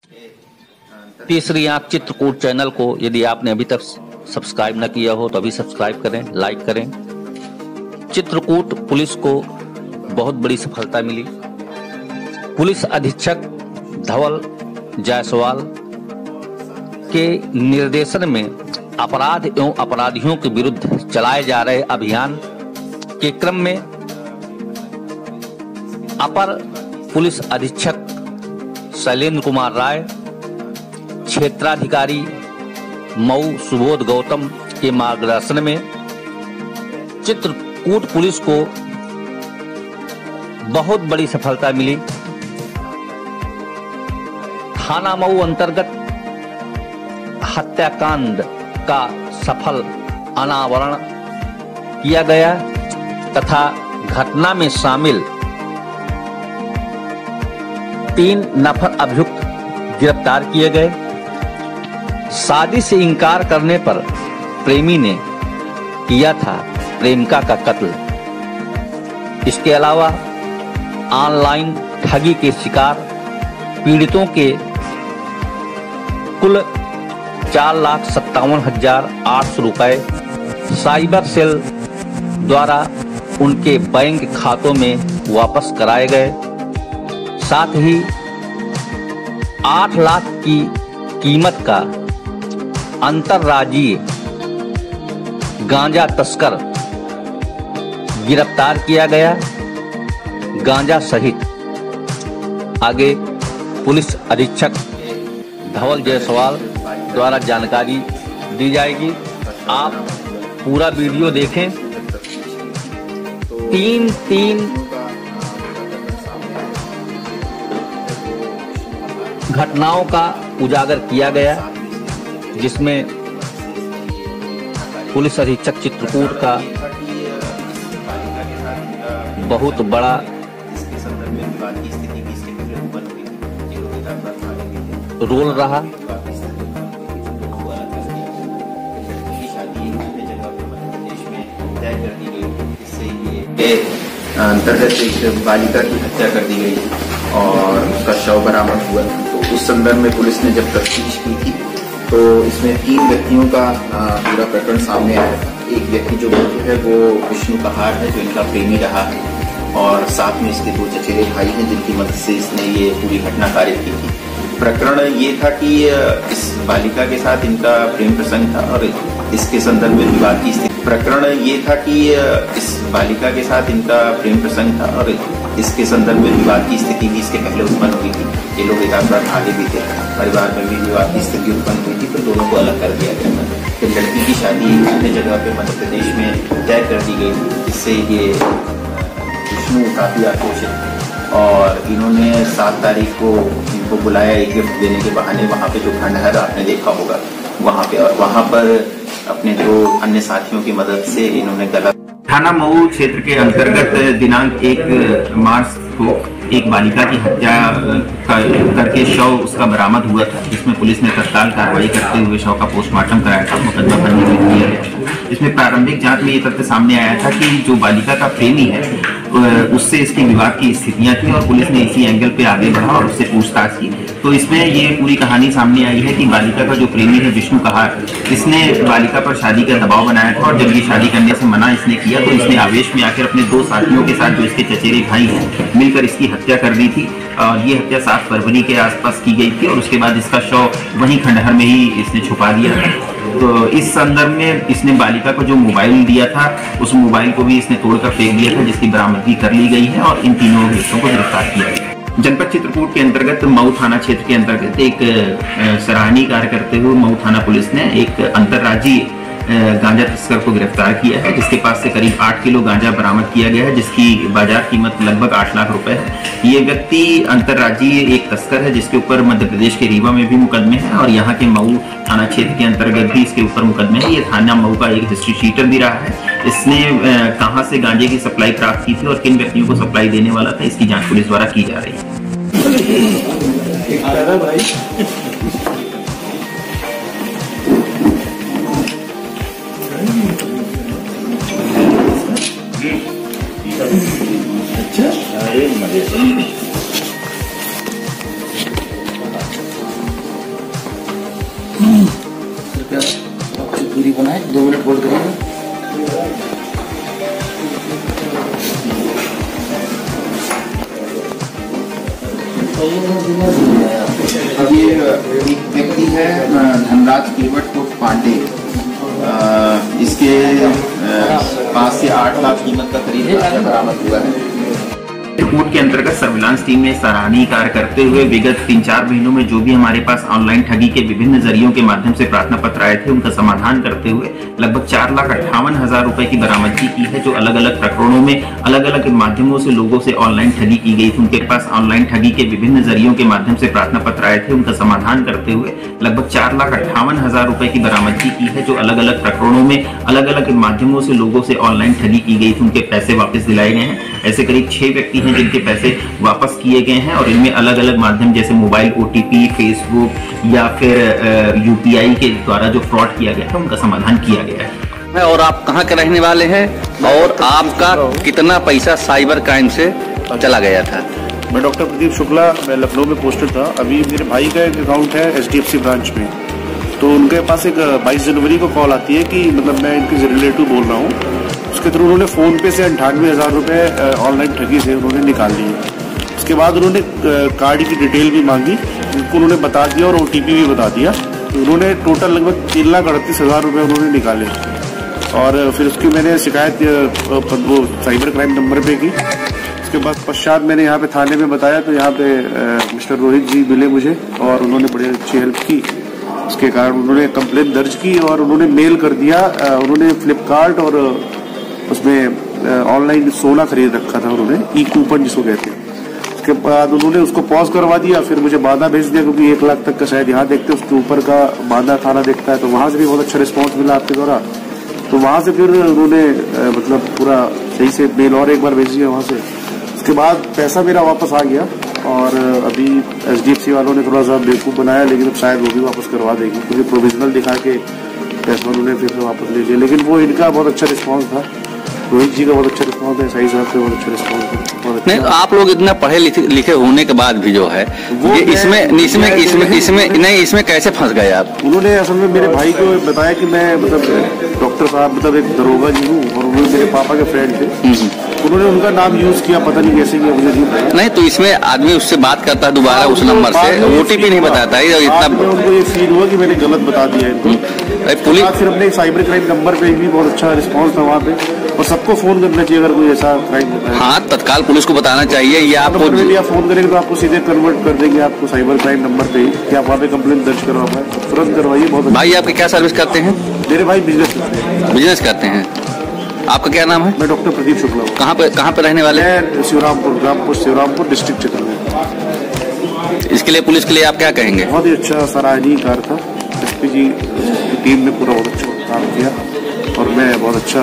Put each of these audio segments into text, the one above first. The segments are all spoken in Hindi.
तीसरी आंख चित्रकूट चैनल को यदि आपने अभी तक सब्सक्राइब न किया हो तो अभी सब्सक्राइब करें, लाइक करें। चित्रकूट पुलिस को बहुत बड़ी सफलता मिली। पुलिस अधीक्षक धवल जायसवाल के निर्देशन में अपराध एवं अपराधियों के विरुद्ध चलाए जा रहे अभियान के क्रम में अपर पुलिस अधीक्षक शैलेंद्र कुमार राय, क्षेत्राधिकारी मऊ सुबोध गौतम के मार्गदर्शन में चित्रकूट पुलिस को बहुत बड़ी सफलता मिली। थाना मऊ अंतर्गत हत्याकांड का सफल अनावरण किया गया तथा घटना में शामिल 3 नफर अभियुक्त गिरफ्तार किए गए। शादी से इनकार करने पर प्रेमी ने किया था प्रेमिका का कत्ल। इसके अलावा ऑनलाइन ठगी के शिकार पीड़ितों के कुल 4,57,800 रुपए साइबर सेल द्वारा उनके बैंक खातों में वापस कराए गए। साथ ही 8 लाख की कीमत का अंतर्राज्यीय गांजा तस्कर गिरफ्तार किया गया। गांजा सहित आगे पुलिस अधीक्षक धवल जायसवाल द्वारा जानकारी दी जाएगी। आप पूरा वीडियो देखें। 3 घटनाओं का उजागर किया गया, जिसमें पुलिस अधीक्षक चित्रकूट का बहुत बड़ा रोल रहा। अंतर्गत एक बालिका की हत्या कर दी गई और उसका शव बरामद हुआ। तो उस संदर्भ में पुलिस ने जब तफ्तीश की थी तो इसमें 3 व्यक्तियों का पूरा प्रकरण सामने आया। एक व्यक्ति जो है वो विष्णु कहार है, जो इनका प्रेमी रहा है, और साथ में इसके 2 चचेरे भाई हैं जिनकी मदद से इसने ये पूरी घटना कारित की थी। प्रकरण ये था कि इस बालिका के साथ इनका प्रेम प्रसंग था और इसके संदर्भ में विवाद की स्थिति। प्रकरण ये था कि इस बालिका के साथ इनका प्रेम प्रसंग था और इसके संदर्भ में विवाद की स्थिति भी इसके पहले उत्पन्न हुई थी। ये लोग एक आध बार भागे भी थे, परिवार में भी विवाद की स्थिति उत्पन्न हुई थी, तो दोनों को अलग कर दिया गया था। फिर लड़की की शादी अन्य जगह पे मध्य प्रदेश में तय कर दी गई, जिससे ये विष्णु काफी आक्रोशित और इन्होंने 7 तारीख को इनको बुलाया एक गिफ्ट देने के बहाने वहाँ पे जो खंडहर आपने देखा होगा वहाँ पे, और वहाँ पर अपने जो अन्य साथियों की मदद से इन्होंने गलत। थाना मऊ क्षेत्र के अंतर्गत दिनांक 1 मार्च को एक बालिका की हत्या करके शव उसका बरामद हुआ था, जिसमें पुलिस ने तत्काल कार्रवाई करते हुए शव का पोस्टमार्टम कराया था, मुकदमा पंजीकृत किया गया। इसमें प्रारंभिक जांच में ये तथ्य सामने आया था कि जो बालिका का प्रेमी है उससे इसकी विवाद की स्थितियां थी और पुलिस ने इसी एंगल पे आगे बढ़ा और उससे पूछताछ की। तो इसमें ये पूरी कहानी सामने आई है कि बालिका का जो प्रेमी है विष्णु कहार, इसने बालिका पर शादी का दबाव बनाया था और जब ये शादी करने से मना इसने किया तो इसने आवेश में आकर अपने 2 साथियों के साथ, जो इसके चचेरे भाई हैं, मिलकर इसकी हत्या कर दी थी। और ये हत्या 7 फरवरी के आसपास की गई थी और उसके बाद इसका शव वहीं खंडहर में ही इसने छुपा दिया था। तो इस संदर्भ में इसने बालिका को जो मोबाइल दिया था उस मोबाइल को भी इसने तोड़कर फेंक दिया था, जिसकी बरामदगी कर ली गई है और इन तीनों अभियुक्तों को गिरफ्तार किया गया। जनपद चित्रकूट के अंतर्गत मऊ थाना क्षेत्र के अंतर्गत एक सराहनीय कार्य करते हुए मऊ थाना पुलिस ने एक अंतर्राज्यीय गांजा तस्कर को गिरफ्तार किया है, जिसके पास से करीब 8 किलो गांजा बरामद किया गया है, जिसकी बाजार कीमत लगभग 8 लाख रुपए है। ये व्यक्ति अंतर्राज्यीय एक तस्कर है, जिसके ऊपर मध्य प्रदेश के रीवा में भी मुकदमे हैं और यहाँ के मऊ थाना क्षेत्र के अंतर्गत भी इसके ऊपर मुकदमे हैं। ये थाना मऊ का एक हिस्ट्री शीटर भी रहा है। इसने कहाँ से गांजे की सप्लाई प्राप्त की थी और किन व्यक्तियों को सप्लाई देने वाला था, इसकी जाँच पुलिस द्वारा की जा रही है। अच्छा, कृपया दूरी बनाए, 2 मिनट होल्ड करिएगा। अब ये एक व्यक्ति है धनराज केवट को पांडे, इसके पास से 8 लाख कीमत का करीब बरामद हुआ है। रिपोर्ट के अंतर्गत सर्विलांस टीम ने सराहनीय कार्य करते हुए विगत 3-4 महीनों में जो भी हमारे पास ऑनलाइन ठगी के विभिन्न जरियों के माध्यम से प्रार्थना पत्र आए थे, उनका समाधान करते हुए लगभग 4,58,000 रुपए की बरामदगी की है, जो अलग अलग प्रकरणों में अलग अलग माध्यमों से लोगों से ऑनलाइन ठगी की गई थी। उनके पास ऑनलाइन ठगी के विभिन्न जरियों के माध्यम से प्रार्थना पत्र आए थे, उनका समाधान करते हुए लगभग 4,58,000 रुपए की बरामदगी की है, जो अलग अलग प्रकरणों में अलग अलग माध्यमों से लोगों से ऑनलाइन ठगी की गई थी। उनके पैसे वापस दिलाए गए हैं। ऐसे करीब 6 व्यक्ति हैं जिनके पैसे वापस किए गए हैं, और इनमें अलग अलग माध्यम जैसे मोबाइल OTP, फेसबुक या फिर UPI के द्वारा जो फ्रॉड किया गया था, उनका समाधान किया गया है। और आप कहाँ के रहने वाले हैं और आपका कितना पैसा साइबर क्राइम से चला गया था? मैं डॉक्टर प्रदीप शुक्ला, मैं लखनऊ में पोस्टेड था। अभी मेरे भाई का एक अकाउंट है HDFC ब्रांच में, तो उनके पास एक 22 जनवरी को कॉल आती है कि मतलब मैं इनके रिलेटिव बोल रहा हूँ। उसके थ्रू उन्होंने फ़ोन पे से 98,000 रुपये ऑनलाइन ठगी से उन्होंने निकाल लिए। उसके बाद उन्होंने कार्ड की डिटेल भी मांगी, उनको उन्होंने बता दिया और OTP भी बता दिया। तो उन्होंने टोटल लगभग 3,38,000 रुपये उन्होंने निकाले, और फिर उसकी मैंने शिकायत वो साइबर क्राइम नंबर पे की। उसके बाद पश्चात मैंने यहाँ पे थाने में बताया, तो यहाँ पे मिस्टर रोहित जी मिले मुझे और उन्होंने बड़ी अच्छी हेल्प की। उसके कारण उन्होंने कंप्लेंट दर्ज की और उन्होंने मेल कर दिया। उन्होंने फ्लिपकार्ट और उसमें ऑनलाइन सोना खरीद रखा था उन्होंने, ई-कूपन जिसको कहते हैं। उसके बाद उन्होंने उसको पॉज करवा दिया, फिर मुझे बांदा भेज दिया, क्योंकि 1 लाख तक का शायद यहाँ देखते उसके ऊपर का बांदा थाना देखता है, तो वहां से भी बहुत अच्छा रिस्पॉन्स मिला आपके द्वारा। तो वहां से फिर उन्होंने मतलब पूरा सही से मेल और एक बार भेज दिया वहां से। उसके बाद पैसा मेरा वापस आ गया, और अभी HDFC वालों ने थोड़ा सा बेवकूफ़ बनाया, लेकिन अब शायद वो भी वापस करवा देगी, क्योंकि प्रोविजनल दिखा के पैसा उन्होंने फिर से वापस ले लिया। लेकिन वो इनका बहुत अच्छा रिस्पॉन्स था, रोहित जी का बहुत अच्छा रिस्पॉन्स है, सही साहब से बहुत अच्छा रिस्पॉन्स है। नहीं, आप लोग इतना पढ़े लिखे होने के बाद भी जो है इसमें कैसे फंस गए आप? उन्होंने असल में मेरे भाई को बताया कि मैं मतलब डॉक्टर साहब मतलब एक दरोगा जी हूँ, और उन्होंने मेरे पापा के फ्रेंड थे। उन्होंने उनका नाम यूज किया, पता नहीं कैसे किया, मुझे नहीं पता। नहीं, तो इसमें आदमी उससे बात करता है दोबारा उस नंबर से, OTP नहीं बताता है इतना। उनको ये फील हुआ कि मैंने गलत बता दिया इनको। पुलिस फिर अपने साइबर क्राइम नंबर पे भी बहुत अच्छा रिस्पॉन्स था वहाँ पे, और सबको फोन करना चाहिए अगर कोई ऐसा क्राइम होता है। हाँ, तत्काल पुलिस को बताना चाहिए। ये आपको फोन करेंगे तो आपको सीधे कन्वर्ट कर देंगे आपको साइबर क्राइम नंबर पे ही, कि आप वहाँ पे कंप्लेंट दर्ज करवा पाए, तुरंत करवाइए। बहुत भाई, आपके क्या सर्विस करते हैं? मेरे भाई बिजनेस करते हैं। आपका क्या नाम है? मैं डॉक्टर प्रदीप शुक्ला हूँ। कहाँ पे रहने वाले? शिवरामपुर, ग्राम पोस्ट शिवरामपुर, डिस्ट्रिक्ट चित्रकूट। इसके लिए पुलिस के लिए आप क्या कहेंगे? बहुत ही अच्छा सराहनीय कार्य था। SP जी की टीम ने पूरा बहुत अच्छा काम किया, और मैं बहुत अच्छा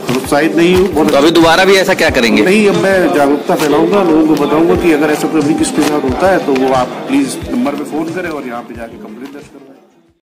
उत्साहित नहीं हूँ। बहुत अभी दोबारा भी ऐसा क्या करेंगे? नहीं, अब मैं जागरूकता फैलाऊंगा, लोगों को बताऊंगा कि अगर ऐसा कोई किसके साथ होता है तो वो आप प्लीज नंबर पे फोन करें और यहाँ पे जाके कंप्लेंट